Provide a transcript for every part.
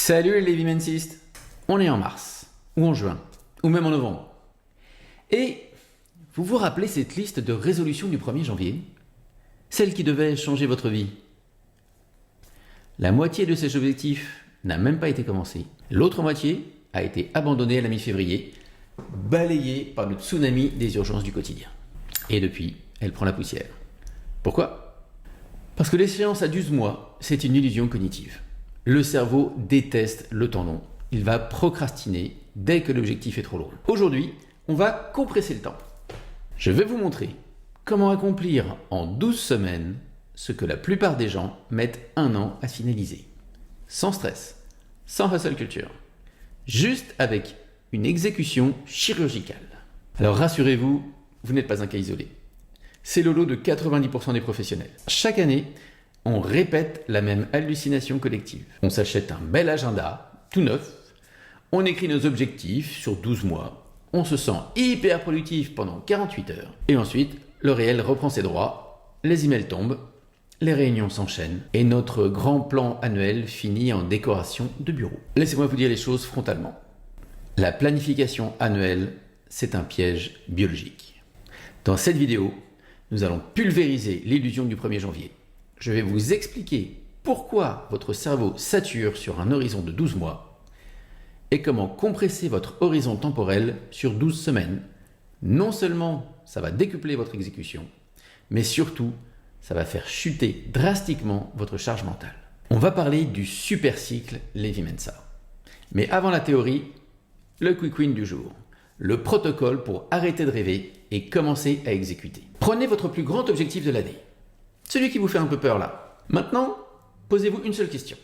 Salut les Lévimensistes. On est en mars, ou en juin, ou même en novembre. Et vous vous rappelez cette liste de résolutions du 1er janvier? Celle qui devait changer votre vie. La moitié de ces objectifs n'a même pas été commencée. L'autre moitié a été abandonnée à la mi-février, balayée par le tsunami des urgences du quotidien. Et depuis, elle prend la poussière. Pourquoi? Parce que l'échéance à 12 mois, c'est une illusion cognitive. Le cerveau déteste le temps long. Il va procrastiner dès que l'objectif est trop lourd. Aujourd'hui, on va compresser le temps. Je vais vous montrer comment accomplir en 12 semaines ce que la plupart des gens mettent 1 an à finaliser. Sans stress, sans hustle culture. Juste avec une exécution chirurgicale. Alors rassurez-vous, vous n'êtes pas un cas isolé. C'est le lot de 90% des professionnels. Chaque année, on répète la même hallucination collective. On s'achète un bel agenda, tout neuf, on écrit nos objectifs sur 12 mois, on se sent hyper productif pendant 48 heures, et ensuite, le réel reprend ses droits, les emails tombent, les réunions s'enchaînent, et notre grand plan annuel finit en décoration de bureau. Laissez-moi vous dire les choses frontalement. La planification annuelle, c'est un piège biologique. Dans cette vidéo, nous allons pulvériser l'illusion du 1er janvier. Je vais vous expliquer pourquoi votre cerveau sature sur un horizon de 12 mois et comment compresser votre horizon temporel sur 12 semaines. Non seulement ça va décupler votre exécution, mais surtout, ça va faire chuter drastiquement votre charge mentale. On va parler du super cycle Lévy-Mensa. Mais avant la théorie, le quick win du jour. Le protocole pour arrêter de rêver et commencer à exécuter. Prenez votre plus grand objectif de l'année. Celui qui vous fait un peu peur là. Maintenant, posez-vous une seule question.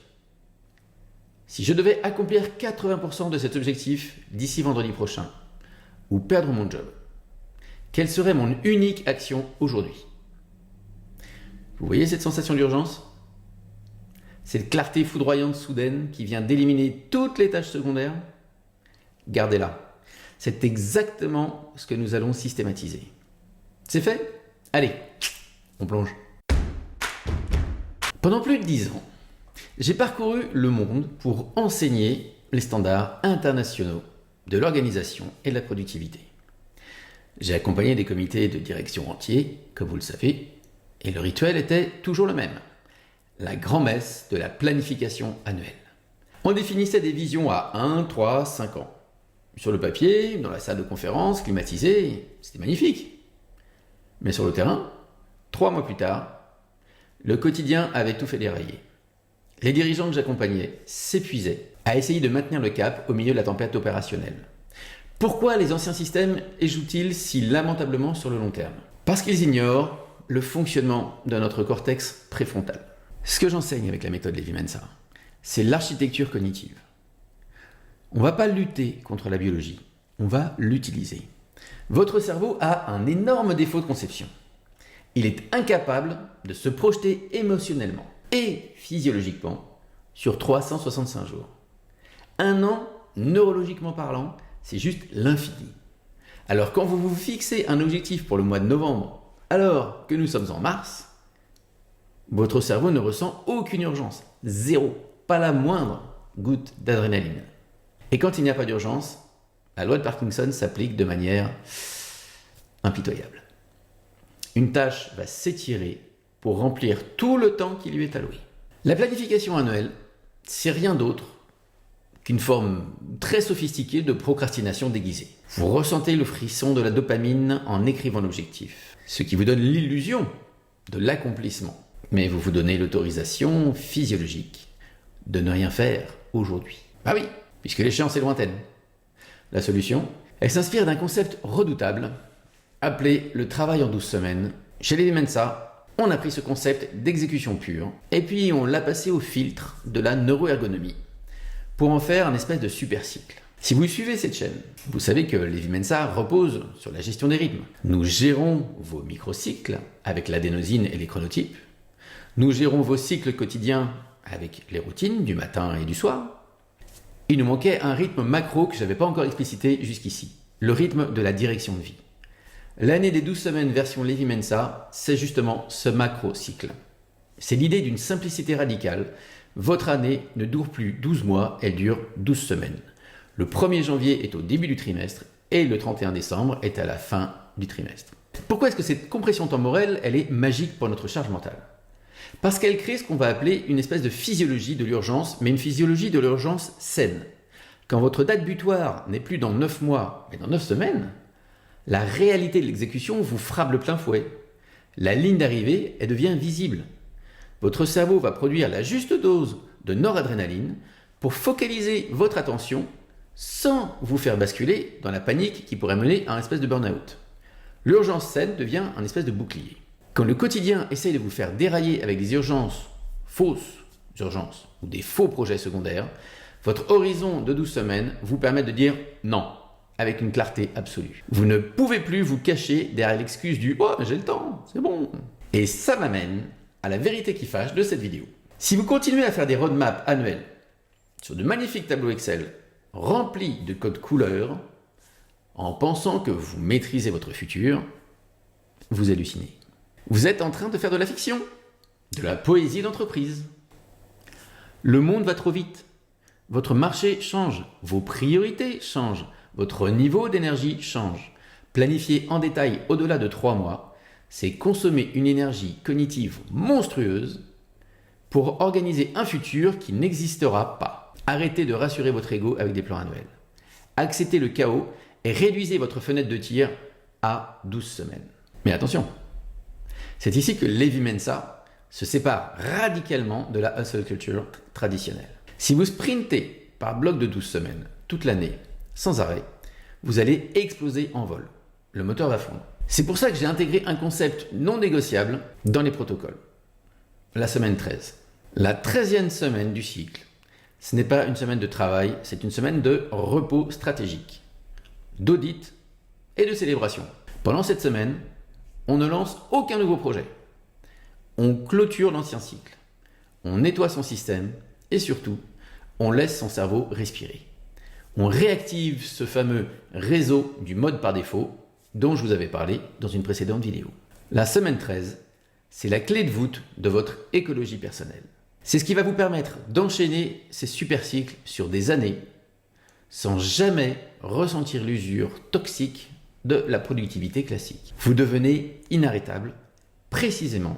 Si je devais accomplir 80% de cet objectif d'ici vendredi prochain, ou perdre mon job, quelle serait mon unique action aujourd'hui? Vous voyez cette sensation d'urgence? Cette clarté foudroyante soudaine qui vient d'éliminer toutes les tâches secondaires? Gardez-la. C'est exactement ce que nous allons systématiser. C'est fait? Allez, on plonge. Pendant plus de 10 ans, j'ai parcouru le monde pour enseigner les standards internationaux de l'organisation et de la productivité. J'ai accompagné des comités de direction entiers, comme vous le savez, et le rituel était toujours le même, la grand-messe de la planification annuelle. On définissait des visions à 1, 3, 5 ans. Sur le papier, dans la salle de conférence, climatisée, c'était magnifique. Mais sur le terrain, 3 mois plus tard, le quotidien avait tout fait dérailler. Les dirigeants que j'accompagnais s'épuisaient à essayer de maintenir le cap au milieu de la tempête opérationnelle. Pourquoi les anciens systèmes échouent-ils si lamentablement sur le long terme? Parce qu'ils ignorent le fonctionnement de notre cortex préfrontal. Ce que j'enseigne avec la méthode Lévy-Mensa, c'est l'architecture cognitive. On ne va pas lutter contre la biologie, on va l'utiliser. Votre cerveau a un énorme défaut de conception. Il est incapable de se projeter émotionnellement et physiologiquement sur 365 jours. 1 an, neurologiquement parlant, c'est juste l'infini. Alors quand vous vous fixez un objectif pour le mois de novembre, alors que nous sommes en mars, votre cerveau ne ressent aucune urgence. Zéro. Pas la moindre goutte d'adrénaline. Et quand il n'y a pas d'urgence, la loi de Parkinson s'applique de manière impitoyable. Une tâche va s'étirer pour remplir tout le temps qui lui est alloué. La planification annuelle, c'est rien d'autre qu'une forme très sophistiquée de procrastination déguisée. Vous ressentez le frisson de la dopamine en écrivant l'objectif, ce qui vous donne l'illusion de l'accomplissement. Mais vous vous donnez l'autorisation physiologique de ne rien faire aujourd'hui. Ah oui, puisque l'échéance est lointaine. La solution, elle s'inspire d'un concept redoutable appelé le travail en 12 semaines. Chez Lévy-Mensa, on a pris ce concept d'exécution pure et puis on l'a passé au filtre de la neuroergonomie pour en faire un espèce de super cycle. Si vous suivez cette chaîne, vous savez que Lévy-Mensa repose sur la gestion des rythmes. Nous gérons vos microcycles avec l'adénosine et les chronotypes. Nous gérons vos cycles quotidiens avec les routines du matin et du soir. Il nous manquait un rythme macro que je n'avais pas encore explicité jusqu'ici, le rythme de la direction de vie. L'année des 12 semaines version Lévy-Mensa, c'est justement ce macro-cycle. C'est l'idée d'une simplicité radicale Votre année ne dure plus 12 mois, elle dure 12 semaines. Le 1er janvier est au début du trimestre et le 31 décembre est à la fin du trimestre. Pourquoi est-ce que cette compression temporelle, elle est magique pour notre charge mentale? Parce qu'elle crée ce qu'on va appeler une espèce de physiologie de l'urgence, mais une physiologie de l'urgence saine. Quand votre date butoir n'est plus dans 9 mois, mais dans 9 semaines, la réalité de l'exécution vous frappe de plein fouet. La ligne d'arrivée, elle devient visible. Votre cerveau va produire la juste dose de noradrénaline pour focaliser votre attention sans vous faire basculer dans la panique qui pourrait mener à un espèce de burn-out. L'urgence saine devient un espèce de bouclier. Quand le quotidien essaye de vous faire dérailler avec des urgences, fausses urgences ou des faux projets secondaires, votre horizon de 12 semaines vous permet de dire non, avec une clarté absolue. Vous ne pouvez plus vous cacher derrière l'excuse du « Oh, j'ai le temps, c'est bon ». Et ça m'amène à la vérité qui fâche de cette vidéo. Si vous continuez à faire des roadmaps annuels sur de magnifiques tableaux Excel remplis de codes couleurs, en pensant que vous maîtrisez votre futur, vous hallucinez. Vous êtes en train de faire de la fiction, de la poésie d'entreprise. Le monde va trop vite. Votre marché change, vos priorités changent, votre niveau d'énergie change. Planifier en détail au-delà de 3 mois, c'est consommer une énergie cognitive monstrueuse pour organiser un futur qui n'existera pas. Arrêtez de rassurer votre ego avec des plans annuels. Acceptez le chaos et réduisez votre fenêtre de tir à 12 semaines. Mais attention, c'est ici que Levi-Mensa se sépare radicalement de la hustle culture traditionnelle. Si vous sprintez par bloc de 12 semaines toute l'année, sans arrêt, vous allez exploser en vol. Le moteur va fondre. C'est pour ça que j'ai intégré un concept non négociable dans les protocoles. La semaine 13. La 13e semaine du cycle, ce n'est pas une semaine de travail, c'est une semaine de repos stratégique, d'audit et de célébration. Pendant cette semaine, on ne lance aucun nouveau projet. On clôture l'ancien cycle. On nettoie son système et surtout, on laisse son cerveau respirer. On réactive ce fameux réseau du mode par défaut dont je vous avais parlé dans une précédente vidéo. La semaine 13, c'est la clé de voûte de votre écologie personnelle. C'est ce qui va vous permettre d'enchaîner ces super cycles sur des années sans jamais ressentir l'usure toxique de la productivité classique. Vous devenez inarrêtable précisément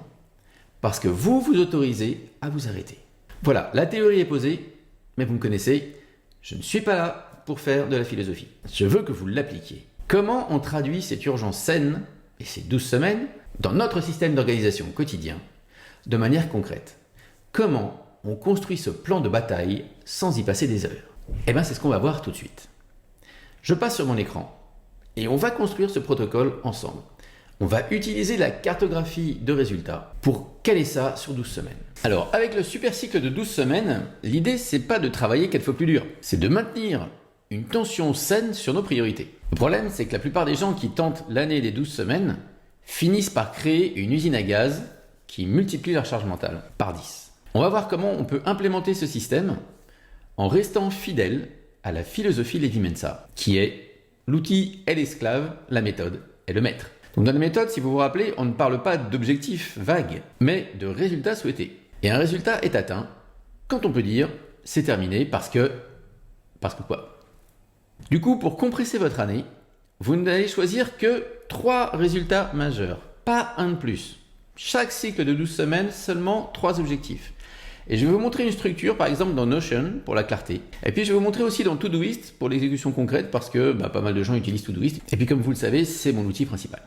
parce que vous vous autorisez à vous arrêter. Voilà, la théorie est posée, mais vous me connaissez, je ne suis pas là pour faire de la philosophie. Je veux que vous l'appliquiez. Comment on traduit cette urgence saine et ces 12 semaines dans notre système d'organisation quotidien de manière concrète? Comment on construit ce plan de bataille sans y passer des heures? Eh bien, c'est ce qu'on va voir tout de suite. Je passe sur mon écran et on va construire ce protocole ensemble. On va utiliser la cartographie de résultats pour caler ça sur 12 semaines. Alors, avec le super cycle de 12 semaines, l'idée, c'est pas de travailler 4 fois plus dur, c'est de maintenir une tension saine sur nos priorités. Le problème, c'est que la plupart des gens qui tentent l'année des 12 semaines finissent par créer une usine à gaz qui multiplie leur charge mentale par 10. On va voir comment on peut implémenter ce système en restant fidèle à la philosophie Levi-Mensa, qui est l'outil est l'esclave, la méthode est le maître. Donc dans la méthode, si vous vous rappelez, on ne parle pas d'objectifs vagues, mais de résultats souhaités. Et un résultat est atteint quand on peut dire c'est terminé parce que quoi? Du coup, pour compresser votre année, vous n'allez choisir que 3 résultats majeurs, pas un de plus. Chaque cycle de 12 semaines, seulement 3 objectifs. Et je vais vous montrer une structure, par exemple dans Notion, pour la clarté. Et puis je vais vous montrer aussi dans Todoist, pour l'exécution concrète, parce que pas mal de gens utilisent Todoist. Et puis comme vous le savez, c'est mon outil principal.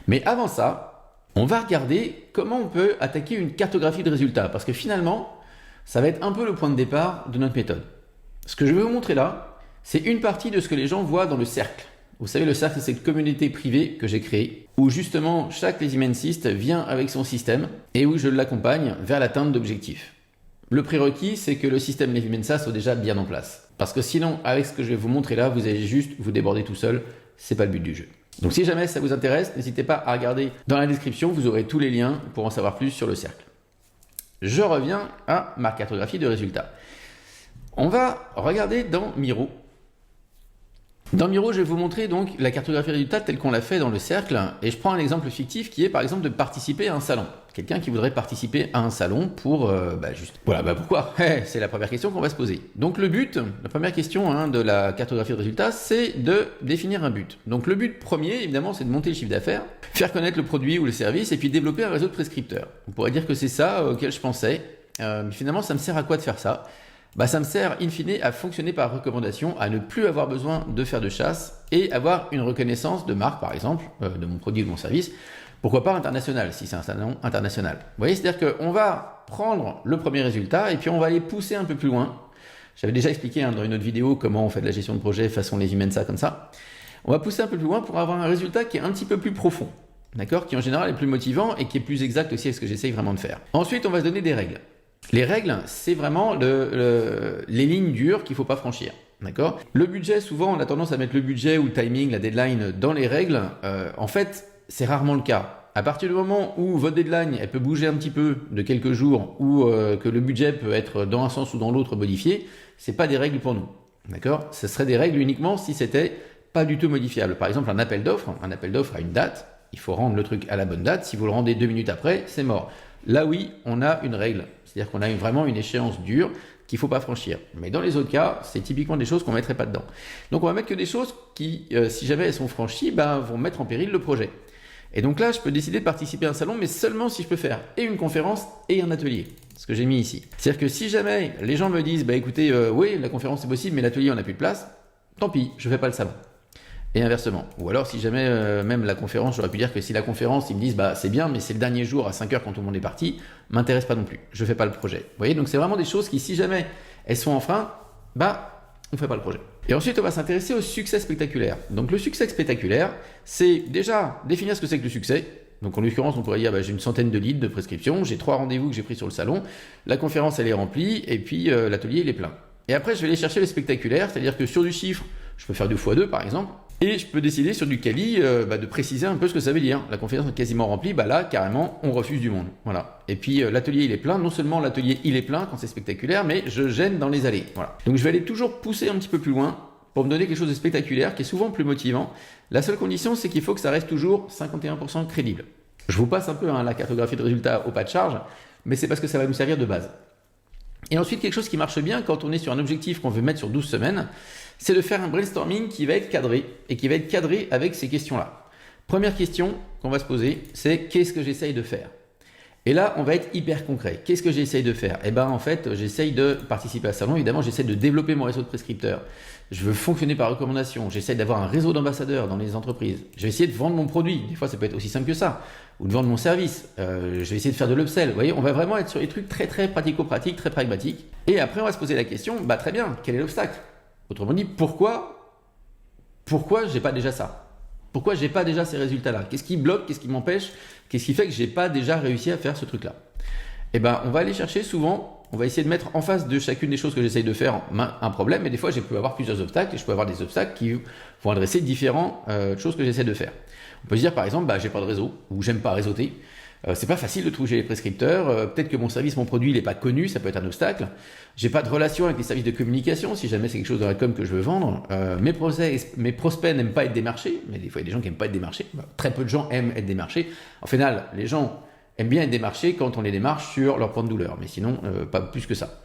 Mais avant ça, on va regarder comment on peut attaquer une cartographie de résultats. Parce que finalement, ça va être un peu le point de départ de notre méthode. Ce que je vais vous montrer là, c'est une partie de ce que les gens voient dans le cercle. Vous savez, le cercle, c'est cette communauté privée que j'ai créée, où justement chaque Levi-Mensiste vient avec son système et où je l'accompagne vers l'atteinte d'objectifs. Le prérequis, c'est que le système Levi-Mensa soit déjà bien en place. Parce que sinon, avec ce que je vais vous montrer là, vous allez juste vous déborder tout seul. C'est pas le but du jeu. Donc si jamais ça vous intéresse, n'hésitez pas à regarder dans la description, vous aurez tous les liens pour en savoir plus sur le cercle. Je reviens à ma cartographie de résultats. On va regarder dans Miro Dans Miro, je vais vous montrer donc la cartographie résultat telle qu'on l'a fait dans le cercle, et je prends un exemple fictif qui est par exemple de participer à un salon. Quelqu'un qui voudrait participer à un salon pour pourquoi c'est la première question qu'on va se poser. Donc le but, la première question de la cartographie de résultats, c'est de définir un but. Donc le but premier, évidemment, c'est de monter le chiffre d'affaires, faire connaître le produit ou le service, et puis développer un réseau de prescripteurs. On pourrait dire que c'est ça auquel je pensais, mais finalement, ça me sert à quoi de faire ça ? Ça me sert in fine à fonctionner par recommandation, à ne plus avoir besoin de faire de chasse et avoir une reconnaissance de marque, par exemple, de mon produit ou de mon service. Pourquoi pas international, si c'est un salon international. Vous voyez, c'est-à-dire qu'on va prendre le premier résultat et puis on va aller pousser un peu plus loin. J'avais déjà expliqué dans une autre vidéo comment on fait de la gestion de projet façon les Imensa comme ça. On va pousser un peu plus loin pour avoir un résultat qui est un petit peu plus profond, d'accord, qui en général est plus motivant et qui est plus exact aussi avec ce que j'essaye vraiment de faire. Ensuite, on va se donner des règles. Les règles, c'est vraiment les lignes dures qu'il ne faut pas franchir. D'accord ? Le budget, souvent, on a tendance à mettre le budget ou le timing, la deadline dans les règles. En fait, c'est rarement le cas. À partir du moment où votre deadline, elle peut bouger un petit peu de quelques jours ou que le budget peut être dans un sens ou dans l'autre modifié, ce n'est pas des règles pour nous. D'accord ? Ce serait des règles uniquement si c'était pas du tout modifiable. Par exemple, un appel d'offres a une date. Il faut rendre le truc à la bonne date. Si vous le rendez 2 minutes après, c'est mort. Là, oui, on a une règle. C'est-à-dire qu'on a vraiment une échéance dure qu'il ne faut pas franchir. Mais dans les autres cas, c'est typiquement des choses qu'on ne mettrait pas dedans. Donc, on va mettre que des choses qui, si jamais elles sont franchies, vont mettre en péril le projet. Et donc là, je peux décider de participer à un salon, mais seulement si je peux faire et une conférence et un atelier. Ce que j'ai mis ici. C'est-à-dire que si jamais les gens me disent, écoutez, oui, la conférence c'est possible, mais l'atelier, on n'a plus de place, tant pis, je ne fais pas le salon. Et inversement. Ou alors, si jamais, même la conférence, j'aurais pu dire que si la conférence, ils me disent, c'est bien, mais c'est le dernier jour à 5h quand tout le monde est parti, m'intéresse pas non plus. Je fais pas le projet. Vous voyez, donc c'est vraiment des choses qui, si jamais elles sont en frein, on fait pas le projet. Et ensuite, on va s'intéresser au succès spectaculaire. Donc, le succès spectaculaire, c'est déjà définir ce que c'est que le succès. Donc, en l'occurrence, on pourrait dire, j'ai une centaine de leads de prescription, j'ai 3 rendez-vous que j'ai pris sur le salon, la conférence, elle est remplie, et puis l'atelier, il est plein. Et après, je vais aller chercher le spectaculaire, c'est-à-dire que sur du chiffre, je peux faire 2x2 par exemple, et je peux décider sur du quali de préciser un peu ce que ça veut dire. La conférence est quasiment remplie, là, carrément, on refuse du monde. Voilà. Et puis, l'atelier, il est plein. Non seulement l'atelier, il est plein quand c'est spectaculaire, mais je gêne dans les allées. Voilà. Donc, je vais aller toujours pousser un petit peu plus loin pour me donner quelque chose de spectaculaire qui est souvent plus motivant. La seule condition, c'est qu'il faut que ça reste toujours 51% crédible. Je vous passe un peu la cartographie de résultats au pas de charge, mais c'est parce que ça va nous servir de base. Et ensuite, quelque chose qui marche bien quand on est sur un objectif qu'on veut mettre sur 12 semaines, c'est de faire un brainstorming qui va être cadré et qui va être cadré avec ces questions-là. Première question qu'on va se poser, c'est qu'est-ce que j'essaye de faire ? Et là, on va être hyper concret. Qu'est-ce que j'essaye de faire ? En fait, j'essaye de participer à ce salon. Évidemment, j'essaie de développer mon réseau de prescripteurs. Je veux fonctionner par recommandation. J'essaie d'avoir un réseau d'ambassadeurs dans les entreprises. Je vais essayer de vendre mon produit. Des fois, ça peut être aussi simple que ça. Ou de vendre mon service. Je vais essayer de faire de l'upsell. Vous voyez, on va vraiment être sur des trucs très, très pratico-pratiques, très pragmatiques. Et après, on va se poser la question, très bien, quel est l'obstacle ? Autrement dit, pourquoi j'ai pas déjà ça ? Pourquoi j'ai pas déjà ces résultats-là ? Qu'est-ce qui bloque ? Qu'est-ce qui m'empêche ? Qu'est-ce qui fait que j'ai pas déjà réussi à faire ce truc-là ? On va aller chercher souvent, on va essayer de mettre en face de chacune des choses que j'essaye de faire un problème, mais des fois, je peux avoir plusieurs obstacles et je peux avoir des obstacles qui vont adresser différentes choses que j'essaie de faire. On peut se dire par exemple, j'ai pas de réseau ou j'aime pas réseauter. C'est pas facile de trouver les prescripteurs. Peut-être que mon service, mon produit, il n'est pas connu, ça peut être un obstacle. J'ai pas de relation avec les services de communication, si jamais c'est quelque chose dans la com que je veux vendre. Mes prospects n'aiment pas être démarchés, mais des fois il y a des gens qui n'aiment pas être démarchés. Très peu de gens aiment être démarchés. En final, les gens aiment bien être démarchés quand on les démarche sur leur point de douleur, mais sinon, pas plus que ça.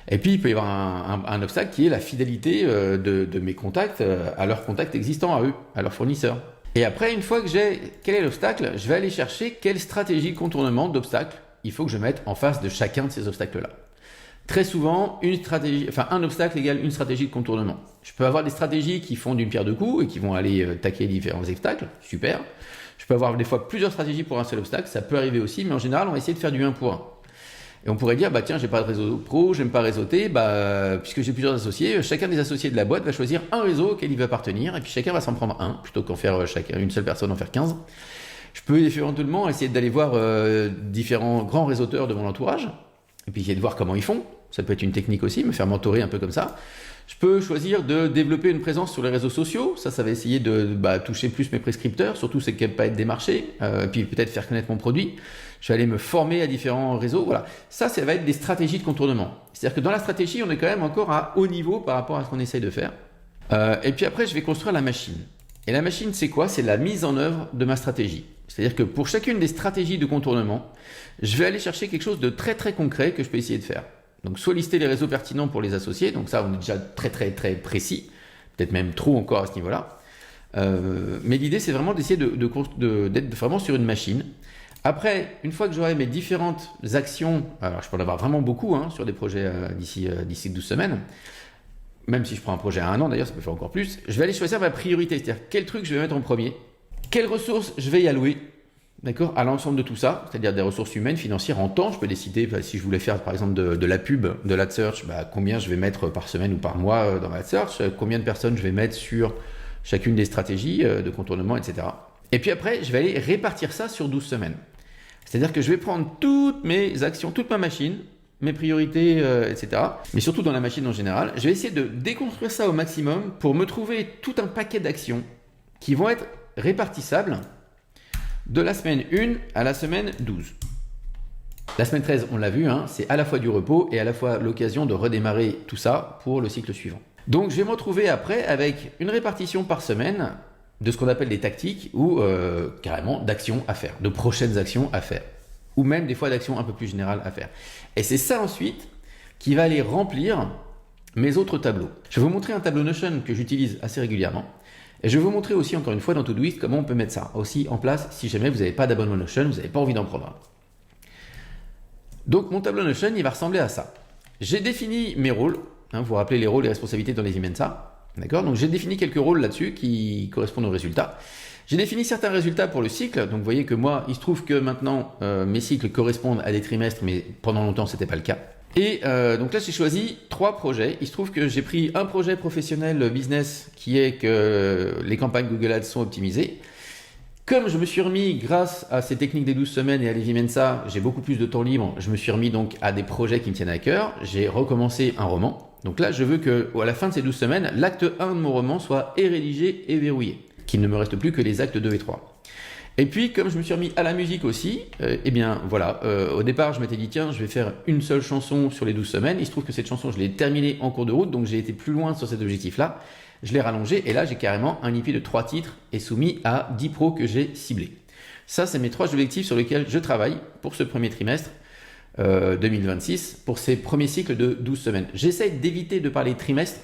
Et puis, il peut y avoir un obstacle qui est la fidélité de mes contacts à leurs contacts existants à eux, à leurs fournisseurs. Et après, une fois que j'ai quel est l'obstacle, je vais aller chercher quelle stratégie de contournement d'obstacle il faut que je mette en face de chacun de ces obstacles-là. Très souvent, un obstacle égale une stratégie de contournement. Je peux avoir des stratégies qui font d'une pierre deux coups et qui vont aller taquer différents obstacles, super. Je peux avoir des fois plusieurs stratégies pour un seul obstacle, ça peut arriver aussi, mais en général, on va essayer de faire du 1 pour 1. Et on pourrait dire, tiens, j'ai pas de réseau pro, j'aime pas réseauter, puisque j'ai plusieurs associés, chacun des associés de la boîte va choisir un réseau auquel il va appartenir, et puis chacun va s'en prendre un, plutôt qu'en faire une seule personne en faire 15. Je peux éventuellement essayer d'aller voir différents grands réseauteurs de mon entourage, et puis essayer de voir comment ils font. Ça peut être une technique aussi, me faire mentorer un peu comme ça. Je peux choisir de développer une présence sur les réseaux sociaux. Ça va essayer de toucher plus mes prescripteurs, surtout ceux qui n'aiment pas être démarchés, et puis peut-être faire connaître mon produit. Je vais aller me former à différents réseaux. Voilà. Ça va être des stratégies de contournement. C'est-à-dire que dans la stratégie, on est quand même encore à haut niveau par rapport à ce qu'on essaye de faire. Et puis après, je vais construire la machine. Et la machine, c'est quoi? C'est la mise en œuvre de ma stratégie. C'est-à-dire que pour chacune des stratégies de contournement, je vais aller chercher quelque chose de très très concret que je peux essayer de faire. Donc soit lister les réseaux pertinents pour les associer, donc ça on est déjà très très très précis, peut-être même trop encore à ce niveau-là. Mais l'idée c'est vraiment d'essayer d'être vraiment sur une machine. Après, une fois que j'aurai mes différentes actions, alors je peux en avoir vraiment beaucoup sur des projets d'ici 12 semaines, même si je prends un projet à 1 an d'ailleurs, ça peut faire encore plus, je vais aller choisir ma priorité, c'est-à-dire quel truc je vais mettre en premier, quelles ressources je vais y allouer, d'accord, à l'ensemble de tout ça, c'est-à-dire des ressources humaines, financières, en temps. Je peux décider, si je voulais faire par exemple de la pub, de l'AdSearch, combien je vais mettre par semaine ou par mois dans l'AdSearch, combien de personnes je vais mettre sur chacune des stratégies de contournement, etc. Et puis après, je vais aller répartir ça sur 12 semaines. C'est-à-dire que je vais prendre toutes mes actions, toute ma machine, mes priorités, etc. Mais surtout dans la machine en général, je vais essayer de déconstruire ça au maximum pour me trouver tout un paquet d'actions qui vont être répartissables de la semaine 1 à la semaine 12. La semaine 13, on l'a vu, c'est à la fois du repos et à la fois l'occasion de redémarrer tout ça pour le cycle suivant. Donc je vais me retrouver après avec une répartition par semaine de ce qu'on appelle des tactiques ou carrément d'actions à faire, de prochaines actions à faire, ou même des fois d'actions un peu plus générales à faire. Et c'est ça ensuite qui va aller remplir mes autres tableaux. Je vais vous montrer un tableau Notion que j'utilise assez régulièrement. Et je vais vous montrer aussi, encore une fois, dans Todoist, comment on peut mettre ça aussi en place si jamais vous n'avez pas d'abonnement Notion, vous n'avez pas envie d'en prendre un. Donc, mon tableau Notion, il va ressembler à ça. J'ai défini mes rôles. Vous vous rappelez les rôles et responsabilités dans les Imensa. D'accord? Donc, j'ai défini quelques rôles là-dessus qui correspondent aux résultats. J'ai défini certains résultats pour le cycle. Donc, vous voyez que moi, il se trouve que maintenant, mes cycles correspondent à des trimestres, mais pendant longtemps, ce n'était pas le cas. Et donc là, j'ai choisi 3 projets. Il se trouve que j'ai pris un projet professionnel business qui est que les campagnes Google Ads sont optimisées. Comme je me suis remis, grâce à ces techniques des 12 semaines et à l'Evimensa, j'ai beaucoup plus de temps libre. Je me suis remis donc à des projets qui me tiennent à cœur. J'ai recommencé un roman. Donc là, je veux qu'à la fin de ces 12 semaines, l'acte 1 de mon roman soit rédigé et verrouillé. Qu'il ne me reste plus que les actes 2 et 3. Et puis, comme je me suis remis à la musique aussi, au départ, je m'étais dit, tiens, je vais faire une seule chanson sur les 12 semaines. Il se trouve que cette chanson, je l'ai terminée en cours de route, donc j'ai été plus loin sur cet objectif-là. Je l'ai rallongé, et là, j'ai carrément un EP de 3 titres et soumis à 10 pros que j'ai ciblés. Ça, c'est mes 3 objectifs sur lesquels je travaille pour ce premier trimestre 2026, pour ces premiers cycles de 12 semaines. J'essaie d'éviter de parler trimestre,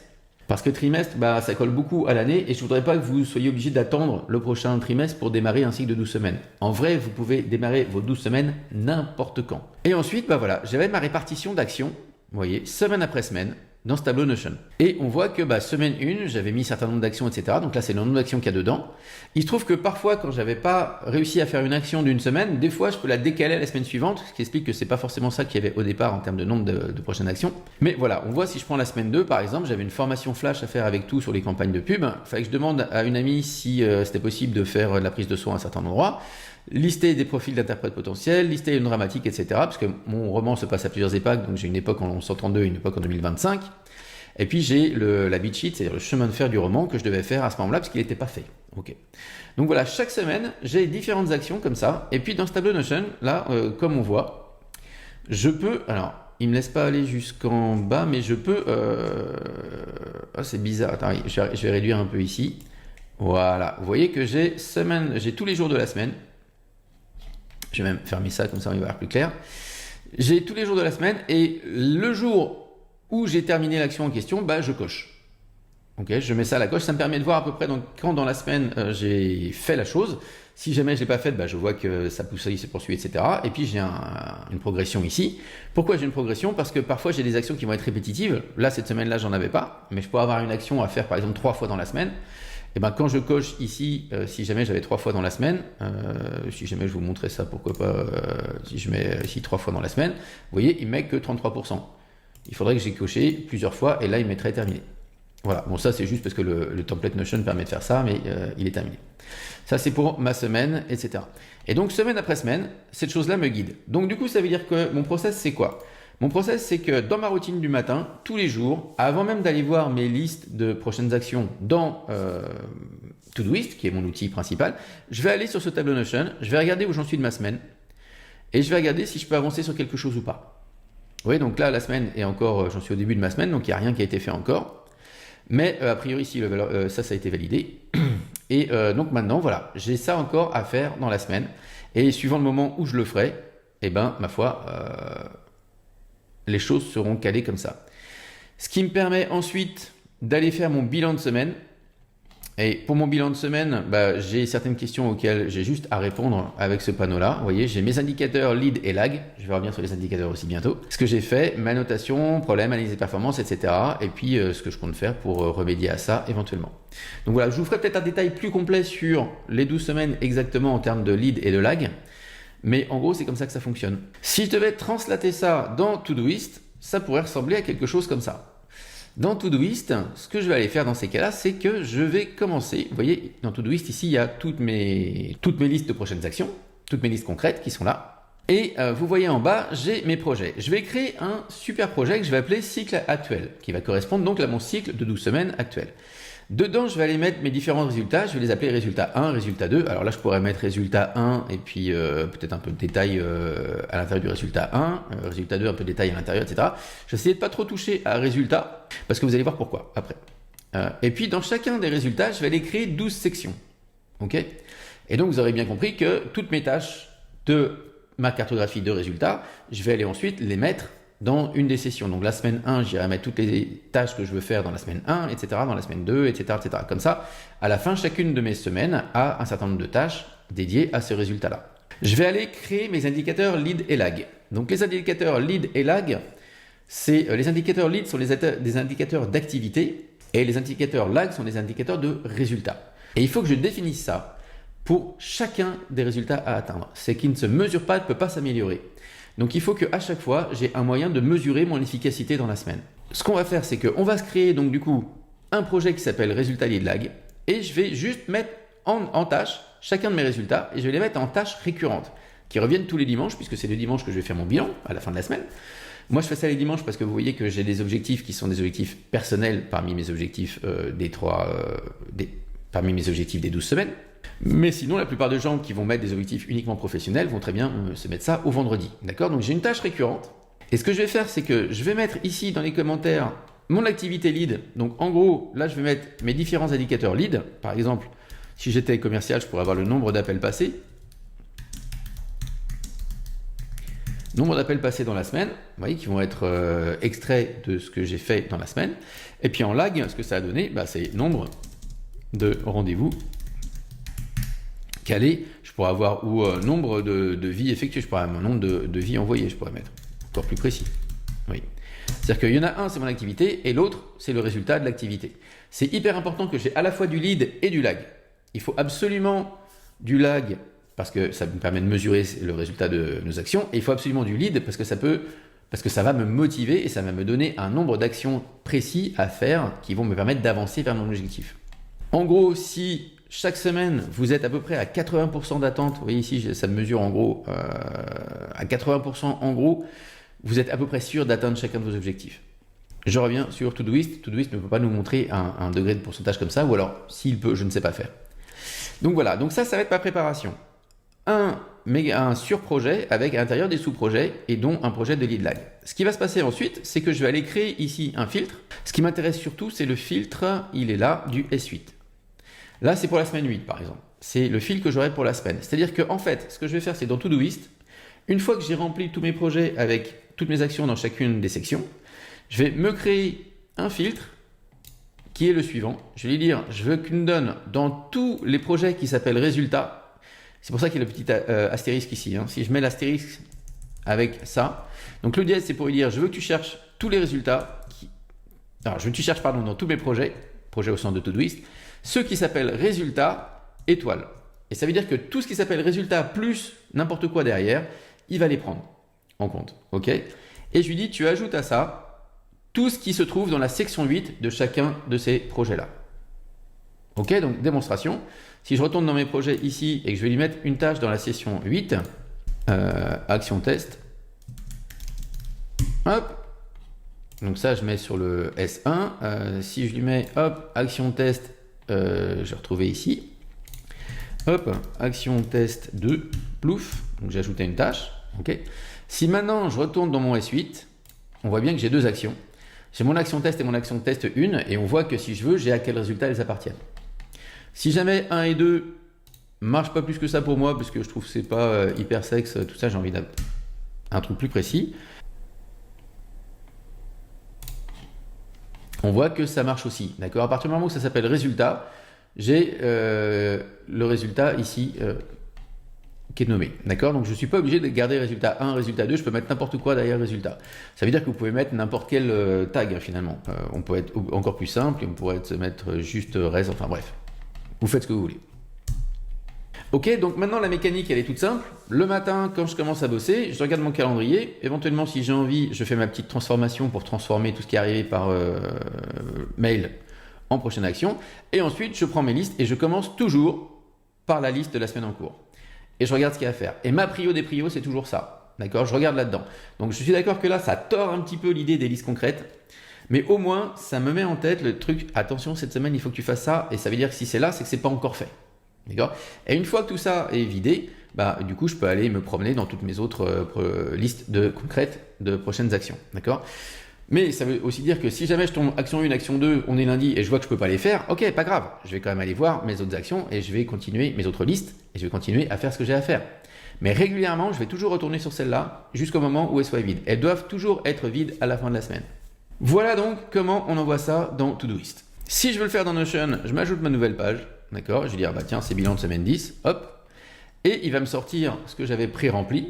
parce que trimestre, ça colle beaucoup à l'année et je ne voudrais pas que vous soyez obligé d'attendre le prochain trimestre pour démarrer un cycle de 12 semaines. En vrai, vous pouvez démarrer vos 12 semaines n'importe quand. Et ensuite, j'avais ma répartition d'actions, vous voyez, semaine après semaine, dans ce tableau Notion. Et on voit que semaine 1, j'avais mis un certain nombre d'actions, etc. Donc là, c'est le nombre d'actions qu'il y a dedans. Il se trouve que parfois, quand j'avais pas réussi à faire une action d'une semaine, des fois, je peux la décaler à la semaine suivante, ce qui explique que c'est pas forcément ça qu'il y avait au départ en termes de nombre de prochaines actions. Mais voilà, on voit si je prends la semaine 2, par exemple, j'avais une formation flash à faire avec tout sur les campagnes de pub. Il fallait que je demande à une amie si c'était possible de faire de la prise de son à un certain endroit. Lister des profils d'interprètes potentiels, lister une dramatique, etc. Parce que mon roman se passe à plusieurs époques, donc j'ai une époque en 1932 et une époque en 2025. Et puis j'ai la beat sheet, c'est-à-dire le chemin de fer du roman que je devais faire à ce moment-là parce qu'il n'était pas fait. Ok. Donc voilà, chaque semaine, j'ai différentes actions comme ça. Et puis dans ce tableau Notion, là, comme on voit, je peux... Alors, il ne me laisse pas aller jusqu'en bas, mais je peux... c'est bizarre. Attends, je vais réduire un peu ici. Voilà. Vous voyez que j'ai tous les jours de la semaine. Je vais même fermer ça, comme ça on va y voir plus clair. J'ai tous les jours de la semaine et le jour où j'ai terminé l'action en question, je coche. Ok, je mets ça à la coche, ça me permet de voir à peu près quand dans la semaine j'ai fait la chose. Si jamais je ne l'ai pas faite, je vois que ça pousse, il s'est poursuivi, etc. Et puis j'ai une progression ici. Pourquoi j'ai une progression? Parce que parfois j'ai des actions qui vont être répétitives. Là, cette semaine-là, j'en avais pas, mais je peux avoir une action à faire par exemple 3 fois dans la semaine. Et quand je coche ici, si jamais j'avais 3 fois dans la semaine, si jamais je vous montrais ça, pourquoi pas, si je mets ici 3 fois dans la semaine, vous voyez, il ne met que 33%. Il faudrait que j'ai coché plusieurs fois et là, il mettrait terminé. Voilà, bon ça c'est juste parce que le template Notion permet de faire ça, mais il est terminé. Ça c'est pour ma semaine, etc. Et donc semaine après semaine, cette chose-là me guide. Donc du coup, ça veut dire que mon process c'est quoi? Mon process, c'est que dans ma routine du matin, tous les jours, avant même d'aller voir mes listes de prochaines actions dans Todoist, qui est mon outil principal, je vais aller sur ce tableau Notion, je vais regarder où j'en suis de ma semaine, et je vais regarder si je peux avancer sur quelque chose ou pas. Oui, donc là, la semaine est encore, j'en suis au début de ma semaine, donc il n'y a rien qui a été fait encore. Mais a priori, ici, ça a été validé. Et donc maintenant, voilà, j'ai ça encore à faire dans la semaine. Et suivant le moment où je le ferai, eh ben, ma foi, les choses seront calées comme ça. Ce qui me permet ensuite d'aller faire mon bilan de semaine. Et pour mon bilan de semaine, j'ai certaines questions auxquelles j'ai juste à répondre avec ce panneau-là. Vous voyez, j'ai mes indicateurs lead et lag. Je vais revenir sur les indicateurs aussi bientôt. Ce que j'ai fait, ma notation, problème, analyse des performances, etc. Et puis ce que je compte faire pour remédier à ça éventuellement. Donc voilà, je vous ferai peut-être un détail plus complet sur les 12 semaines exactement en termes de lead et de lag. Mais en gros, c'est comme ça que ça fonctionne. Si je devais translater ça dans Todoist, ça pourrait ressembler à quelque chose comme ça. Dans Todoist, ce que je vais aller faire dans ces cas-là, c'est que je vais commencer. Vous voyez, dans Todoist, ici, il y a toutes mes listes de prochaines actions, toutes mes listes concrètes qui sont là. Et vous voyez en bas, j'ai mes projets. Je vais créer un super projet que je vais appeler cycle actuel, qui va correspondre donc à mon cycle de 12 semaines actuel. Dedans, je vais aller mettre mes différents résultats. Je vais les appeler résultat 1, résultat 2. Alors là, je pourrais mettre résultat 1 et puis peut-être un peu de détail à l'intérieur du résultat 1, résultat 2, un peu de détail à l'intérieur, etc. Je vais essayer de pas trop toucher à résultat parce que vous allez voir pourquoi après. Et puis, dans chacun des résultats, je vais aller créer 12 sections. OK ? Et donc, vous aurez bien compris que toutes mes tâches de ma cartographie de résultats, je vais aller ensuite les mettre dans une des sessions. Donc la semaine 1, j'irai mettre toutes les tâches que je veux faire dans la semaine 1, etc., dans la semaine 2, etc., etc. Comme ça, à la fin, chacune de mes semaines a un certain nombre de tâches dédiées à ce résultat-là. Je vais aller créer mes indicateurs lead et lag. Donc les indicateurs lead et lag, les indicateurs lead sont des indicateurs d'activité et les indicateurs lag sont des indicateurs de résultats. Et il faut que je définisse ça pour chacun des résultats à atteindre. Ce qui ne se mesure pas ne peut pas s'améliorer. Donc il faut qu'à chaque fois, j'ai un moyen de mesurer mon efficacité dans la semaine. Ce qu'on va faire, c'est qu'on va se créer donc du coup un projet qui s'appelle résultat lead lag et je vais juste mettre en tâche chacun de mes résultats et je vais les mettre en tâches récurrentes qui reviennent tous les dimanches puisque c'est le dimanche que je vais faire mon bilan à la fin de la semaine. Moi, je fais ça les dimanches parce que vous voyez que j'ai des objectifs qui sont des objectifs personnels parmi mes objectifs parmi mes objectifs des 12 semaines. Mais sinon, la plupart des gens qui vont mettre des objectifs uniquement professionnels vont très bien se mettre ça au vendredi. D'accord ? Donc, j'ai une tâche récurrente. Et ce que je vais faire, c'est que je vais mettre ici dans les commentaires mon activité lead. Donc, en gros, là, je vais mettre mes différents indicateurs lead. Par exemple, si j'étais commercial, je pourrais avoir le nombre d'appels passés. Nombre d'appels passés dans la semaine, vous voyez, qui vont être extraits de ce que j'ai fait dans la semaine. Et puis en lag, ce que ça a donné, c'est nombre de rendez-vous calés. Je pourrais avoir nombre de vies effectuées, je pourrais avoir nombre de vies envoyées, je pourrais mettre encore plus précis. Oui. C'est-à-dire qu'il y en a un, c'est mon activité, et l'autre, c'est le résultat de l'activité. C'est hyper important que j'ai à la fois du lead et du lag. Il faut absolument du lag parce que ça me permet de mesurer le résultat de nos actions, et il faut absolument du lead parce que ça va me motiver et ça va me donner un nombre d'actions précis à faire qui vont me permettre d'avancer vers mon objectif. En gros, si chaque semaine, vous êtes à peu près à 80% d'attente, vous voyez ici, ça me mesure en gros à 80%, en gros, vous êtes à peu près sûr d'atteindre chacun de vos objectifs. Je reviens sur Todoist. Todoist ne peut pas nous montrer un degré de pourcentage comme ça, ou alors, s'il peut, je ne sais pas faire. Donc voilà, donc ça va être ma préparation. Un sur-projet avec à l'intérieur des sous-projets et dont un projet de lead lag. Ce qui va se passer ensuite, c'est que je vais aller créer ici un filtre. Ce qui m'intéresse surtout, c'est le filtre, il est là, du S8. Là, c'est pour la semaine 8, par exemple. C'est le fil que j'aurai pour la semaine. C'est-à-dire qu'en fait, ce que je vais faire, c'est dans Todoist, une fois que j'ai rempli tous mes projets avec toutes mes actions dans chacune des sections, je vais me créer un filtre qui est le suivant. Je vais lui dire, je veux qu'il me donne dans tous les projets qui s'appellent résultats. C'est pour ça qu'il y a le petit astérisque ici. Si je mets l'astérisque avec ça, donc le dièse, c'est pour lui dire, je veux que tu cherches tous les résultats. Alors, je veux que tu cherches dans tous mes projets au centre de Todoist, ceux qui s'appellent résultats étoile. Et ça veut dire que tout ce qui s'appelle résultat plus n'importe quoi derrière, il va les prendre en compte. Ok ? Et je lui dis, tu ajoutes à ça tout ce qui se trouve dans la section 8 de chacun de ces projets-là. Ok ? Donc, démonstration. Si je retourne dans mes projets ici et que je vais lui mettre une tâche dans la session 8, action test, hop, donc ça je mets sur le S1, si je lui mets, hop, action test, je vais retrouver ici, hop, action test 2, plouf, donc j'ai ajouté une tâche, ok. Si maintenant je retourne dans mon S8, on voit bien que j'ai deux actions. J'ai mon action test et mon action test 1 et on voit que si je veux, j'ai à quel résultat elles appartiennent. Si jamais 1 et 2 marchent pas plus que ça pour moi, parce que je trouve que c'est pas hyper sexe, tout ça, j'ai envie d'un truc plus précis. On voit que ça marche aussi, d'accord? À partir du moment où ça s'appelle résultat, j'ai le résultat ici qui est nommé, d'accord? Donc je ne suis pas obligé de garder résultat 1, résultat 2, je peux mettre n'importe quoi derrière résultat. Ça veut dire que vous pouvez mettre n'importe quel tag finalement. On peut être encore plus simple, on pourrait se mettre juste res, enfin bref. Vous faites ce que vous voulez. Ok, donc maintenant la mécanique elle est toute simple. Le matin, quand je commence à bosser, je regarde mon calendrier. Éventuellement, si j'ai envie, je fais ma petite transformation pour transformer tout ce qui est arrivé par mail en prochaine action. Et ensuite, je prends mes listes et je commence toujours par la liste de la semaine en cours. Et je regarde ce qu'il y a à faire. Et ma prio des prios, c'est toujours ça. D'accord? Je regarde là-dedans. Donc je suis d'accord que là, ça tord un petit peu l'idée des listes concrètes. Mais au moins, ça me met en tête le truc, attention, cette semaine, il faut que tu fasses ça. Et ça veut dire que si c'est là, c'est que c'est pas encore fait. D'accord? Et une fois que tout ça est vidé, bah, du coup, je peux aller me promener dans toutes mes autres listes concrètes de prochaines actions. D'accord? Mais ça veut aussi dire que si jamais je tombe action 1, action 2, on est lundi et je vois que je ne peux pas les faire, ok, pas grave. Je vais quand même aller voir mes autres actions et je vais continuer mes autres listes et je vais continuer à faire ce que j'ai à faire. Mais régulièrement, je vais toujours retourner sur celle-là jusqu'au moment où elles soient vides. Elles doivent toujours être vides à la fin de la semaine. Voilà donc comment on envoie ça dans Todoist. Si je veux le faire dans Notion, je m'ajoute ma nouvelle page. D'accord? Je vais dire, bah tiens, c'est bilan de semaine 10. Hop. Et il va me sortir ce que j'avais pré-rempli.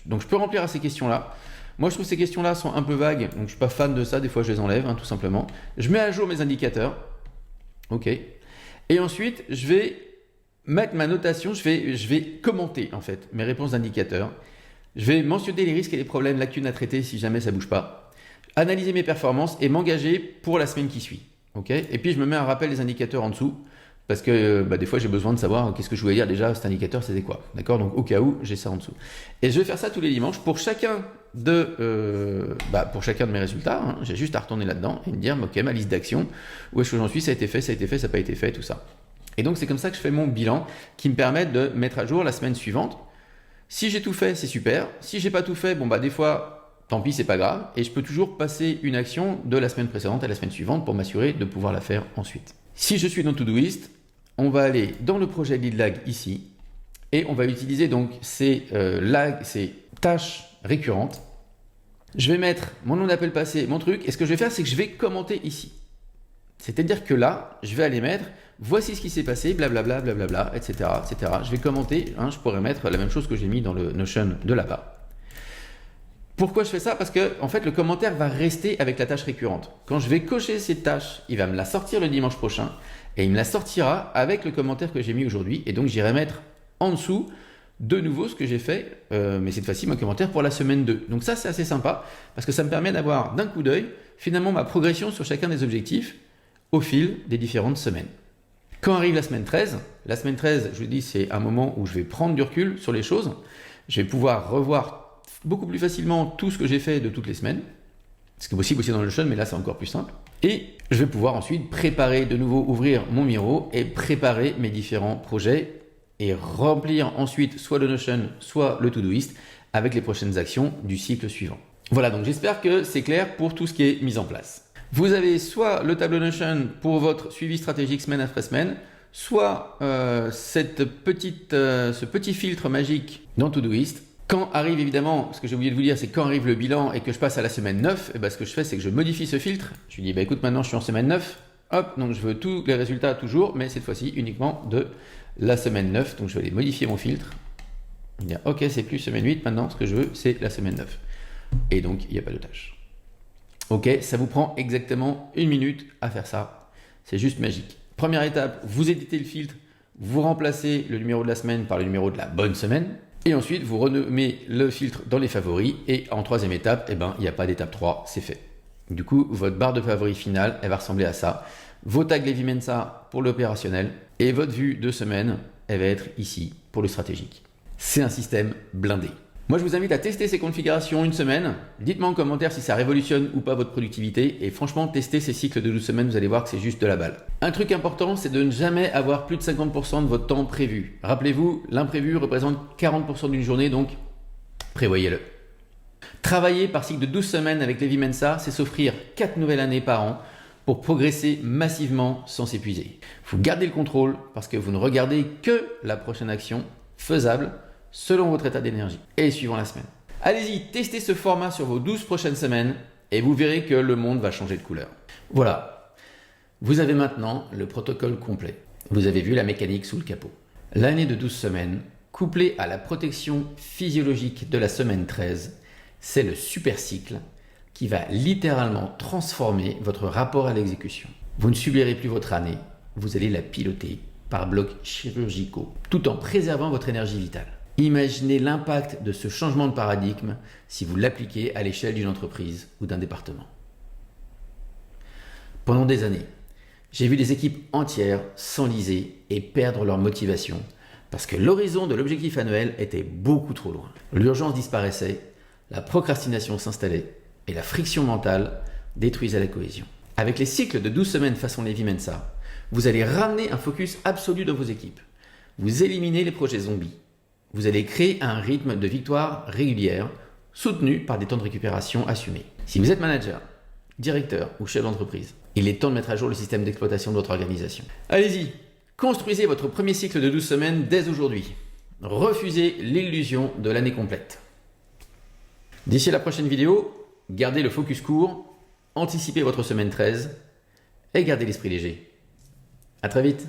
Donc je peux remplir à ces questions-là. Moi, je trouve que ces questions-là sont un peu vagues, donc je ne suis pas fan de ça. Des fois, je les enlève, tout simplement. Je mets à jour mes indicateurs. OK. Et ensuite, je vais mettre ma notation. Je vais commenter, en fait, mes réponses d'indicateurs. Je vais mentionner les risques et les problèmes, lacunes à traiter si jamais ça ne bouge pas. Analyser mes performances et m'engager pour la semaine qui suit. OK. Et puis, je me mets un rappel des indicateurs en dessous. Parce que des fois, j'ai besoin de savoir qu'est-ce que je voulais dire déjà, cet indicateur, c'était quoi. D'accord? Donc, au cas où, j'ai ça en dessous. Et je vais faire ça tous les dimanches pour chacun de mes résultats. J'ai juste à retourner là-dedans et me dire, ok, ma liste d'actions, où est-ce que j'en suis, ça a été fait, ça n'a pas été fait, tout ça. Et donc, c'est comme ça que je fais mon bilan qui me permet de mettre à jour la semaine suivante. Si j'ai tout fait, c'est super. Si j'ai pas tout fait, des fois, tant pis, c'est pas grave. Et je peux toujours passer une action de la semaine précédente à la semaine suivante pour m'assurer de pouvoir la faire ensuite. Si je suis dans Todoist, on va aller dans le projet Lead Lag ici et on va utiliser donc ces tâches récurrentes. Je vais mettre mon nom d'appel passé, mon truc, et ce que je vais faire, c'est que je vais commenter ici. C'est-à-dire que là, je vais aller mettre voici ce qui s'est passé, blablabla, blablabla, etc., etc. Je vais commenter, je pourrais mettre la même chose que j'ai mis dans le Notion de là-bas. Pourquoi je fais ça? Parce que en fait, le commentaire va rester avec la tâche récurrente. Quand je vais cocher cette tâche, il va me la sortir le dimanche prochain et il me la sortira avec le commentaire que j'ai mis aujourd'hui. Et donc, j'irai mettre en dessous de nouveau ce que j'ai fait, mais cette fois-ci, mon commentaire pour la semaine 2. Donc ça, c'est assez sympa parce que ça me permet d'avoir d'un coup d'œil finalement ma progression sur chacun des objectifs au fil des différentes semaines. Quand arrive la semaine 13, je vous dis, c'est un moment où je vais prendre du recul sur les choses. Je vais pouvoir revoir beaucoup plus facilement tout ce que j'ai fait de toutes les semaines. Ce qui est possible aussi dans le Notion, mais là c'est encore plus simple. Et je vais pouvoir ensuite préparer de nouveau, ouvrir mon Miro et préparer mes différents projets et remplir ensuite soit le Notion, soit le Todoist avec les prochaines actions du cycle suivant. Voilà, donc j'espère que c'est clair pour tout ce qui est mis en place. Vous avez soit le tableau Notion pour votre suivi stratégique semaine après semaine, soit ce petit filtre magique dans Todoist. Quand arrive évidemment, ce que j'ai oublié de vous dire, c'est quand arrive le bilan et que je passe à la semaine 9, ce que je fais, c'est que je modifie ce filtre. Je lui dis, écoute, maintenant je suis en semaine 9, hop, donc je veux tous les résultats toujours, mais cette fois-ci uniquement de la semaine 9. Donc je vais aller modifier mon filtre. Je vais dire, ok, c'est plus semaine 8, maintenant ce que je veux, c'est la semaine 9. Et donc, il n'y a pas de tâche. Ok, ça vous prend exactement 1 minute à faire ça. C'est juste magique. Première étape, vous éditez le filtre, vous remplacez le numéro de la semaine par le numéro de la bonne semaine. Et ensuite, vous renommez le filtre dans les favoris. Et en troisième étape, il n'y a pas d'étape 3, c'est fait. Du coup, votre barre de favoris finale, elle va ressembler à ça. Vos tags Levi Mensa pour l'opérationnel. Et votre vue de semaine, elle va être ici pour le stratégique. C'est un système blindé. Moi, je vous invite à tester ces configurations une semaine. Dites-moi en commentaire si ça révolutionne ou pas votre productivité. Et franchement, testez ces cycles de 12 semaines, vous allez voir que c'est juste de la balle. Un truc important, c'est de ne jamais avoir plus de 50% de votre temps prévu. Rappelez-vous, l'imprévu représente 40% d'une journée, donc prévoyez-le. Travailler par cycle de 12 semaines avec Levi Mensa, c'est s'offrir 4 nouvelles années par an pour progresser massivement sans s'épuiser. Vous gardez le contrôle parce que vous ne regardez que la prochaine action faisable selon votre état d'énergie et suivant la semaine. Allez-y, testez ce format sur vos 12 prochaines semaines et vous verrez que le monde va changer de couleur. Voilà, vous avez maintenant le protocole complet. Vous avez vu la mécanique sous le capot. L'année de 12 semaines, couplée à la protection physiologique de la semaine 13, c'est le super cycle qui va littéralement transformer votre rapport à l'exécution. Vous ne subirez plus votre année, vous allez la piloter par blocs chirurgicaux, tout en préservant votre énergie vitale. Imaginez l'impact de ce changement de paradigme si vous l'appliquez à l'échelle d'une entreprise ou d'un département. Pendant des années, j'ai vu des équipes entières s'enliser et perdre leur motivation parce que l'horizon de l'objectif annuel était beaucoup trop loin. L'urgence disparaissait, la procrastination s'installait et la friction mentale détruisait la cohésion. Avec les cycles de 12 semaines façon Levi Mensa, vous allez ramener un focus absolu dans vos équipes. Vous éliminez les projets zombies. Vous allez créer un rythme de victoire régulière, soutenu par des temps de récupération assumés. Si vous êtes manager, directeur ou chef d'entreprise, il est temps de mettre à jour le système d'exploitation de votre organisation. Allez-y, construisez votre premier cycle de 12 semaines dès aujourd'hui. Refusez l'illusion de l'année complète. D'ici la prochaine vidéo, gardez le focus court, anticipez votre semaine 13 et gardez l'esprit léger. À très vite.